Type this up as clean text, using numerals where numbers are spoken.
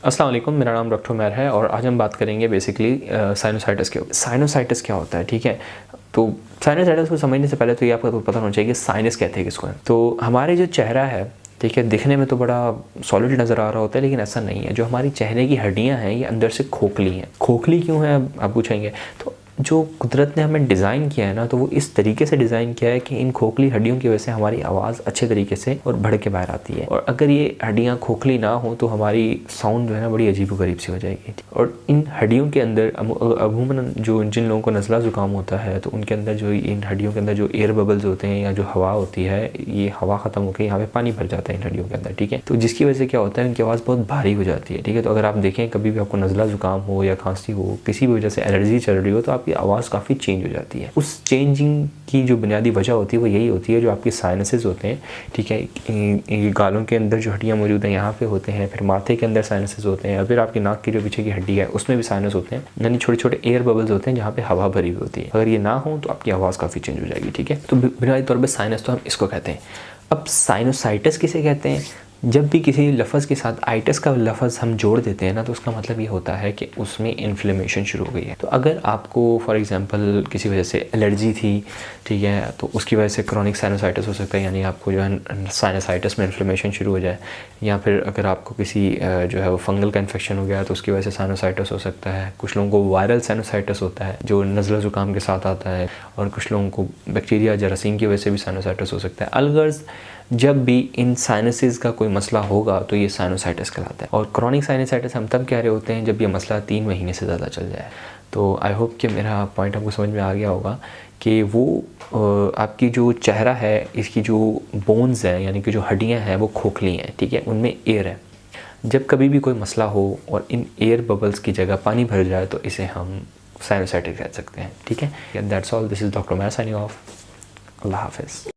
अस्सलाम वालेकुम, मेरा नाम डॉक्टर उमैर है और आज हम बात करेंगे बेसिकली साइनोसाइटिस के ऊपर। साइनोसाइटिस क्या होता है, ठीक है। तो साइनोसाइटिस को समझने से पहले तो ये आपको पता होना चाहिए कि साइनस कहते हैं किसको है। तो हमारे जो चेहरा है, ठीक है, दिखने में तो बड़ा सॉलिड नज़र आ रहा होता है, लेकिन ऐसा नहीं है। जो हमारी चेहरे की हड्डियाँ हैं ये अंदर से खोखली हैं। खोखली क्यों है आप पूछेंगे, तो जो कुदरत ने हमें डिज़ाइन किया है ना, तो वो इस तरीके से डिज़ाइन किया है कि इन खोखली हड्डियों की वजह से हमारी आवाज़ अच्छे तरीके से और बढ़ के बाहर आती है। और अगर ये हड्डियाँ खोखली ना हो तो हमारी साउंड जो है ना बड़ी अजीबोगरीब सी हो जाएगी। और इन हड्डियों के अंदर अमूमन जो जिन लोगों को नज़ला ज़ुकाम होता है तो उनके अंदर जो इन हड्डियों के अंदर जो एयर बबल्स होते हैं या जो हवा होती है, ये हवा ख़त्म होकर यहाँ पे पानी भर जाता है इन हड्डियों के अंदर, ठीक है। तो जिसकी वजह से क्या होता है, उनकी आवाज़ बहुत भारी हो जाती है, ठीक है। तो अगर आप देखें कभी भी आपको नज़ला ज़ुकाम हो या खांसी हो, किसी भी वजह से एलर्जी चल रही हो, तो आपकी आवाज़ काफ़ी चेंज हो जाती है। उस चेंजिंग की जो बुनियादी वजह होती है वो यही होती है, जो आपके साइनसेस होते हैं, ठीक है। ये गालों के अंदर जो हड्डियाँ मौजूद हैं यहाँ पे होते हैं, फिर माथे के अंदर साइनसेस होते हैं, फिर आपकी नाक की जो पीछे की हड्डी है उसमें भी साइनस होते हैं, यानी छोटे छोटे एयर बबल्स होते हैं जहाँ पे हवा भरी हुई होती है। अगर ये ना हो तो आपकी आवाज़ काफ़ी चेंज हो जाएगी, ठीक है। तो बुनियादी तौर पर साइनस तो हम इसको कहते हैं। अब साइनोसाइटिस किसे कहते हैं? जब भी किसी लफ्ज़ के साथ आइटिस का लफ्ज़ हम जोड़ देते हैं ना, तो उसका मतलब ये होता है कि उसमें इन्फ्लेमेशन शुरू हो गई है। तो अगर आपको फॉर एग्जांपल किसी वजह से एलर्जी थी, ठीक है, तो उसकी वजह से क्रॉनिक साइनोसाइटिस हो सकता है, यानी आपको जो है साइनोसाइटिस में इन्फ्लेमेशन शुरू हो जाए। या फिर अगर आपको किसी जो है वो फंगल का इन्फेक्शन हो गया तो उसकी वजह से साइनोसाइटिस हो सकता है। कुछ लोगों को वायरल साइनोसाइटिस होता है जो नज़ला ज़ुकाम के साथ आता है, और कुछ लोगों को बैक्टीरिया जरासीम की वजह से भी साइनोसाइटिस हो सकता है। अलगर्ज जब भी इन साइनसेस का कोई मसला होगा तो ये साइनोसाइटिस कहलाता है। और क्रॉनिक साइनोसाइटिस हम तब कह रहे होते हैं जब ये मसला 3 महीने से ज़्यादा चल जाए। तो आई होप कि मेरा पॉइंट आपको समझ में आ गया होगा कि वो आपकी जो चेहरा है, इसकी जो बोन्स हैं यानी कि जो हड्डियाँ हैं वो खोखली हैं, ठीक है, उनमें एयर है। जब कभी भी कोई मसला हो और इन एयर बबल्स की जगह पानी भर जाए तो इसे हम साइनोसाइटिस कह सकते हैं, ठीक है। That's all, this is doctor Umair signing off. अल्लाह हाफ़िज़।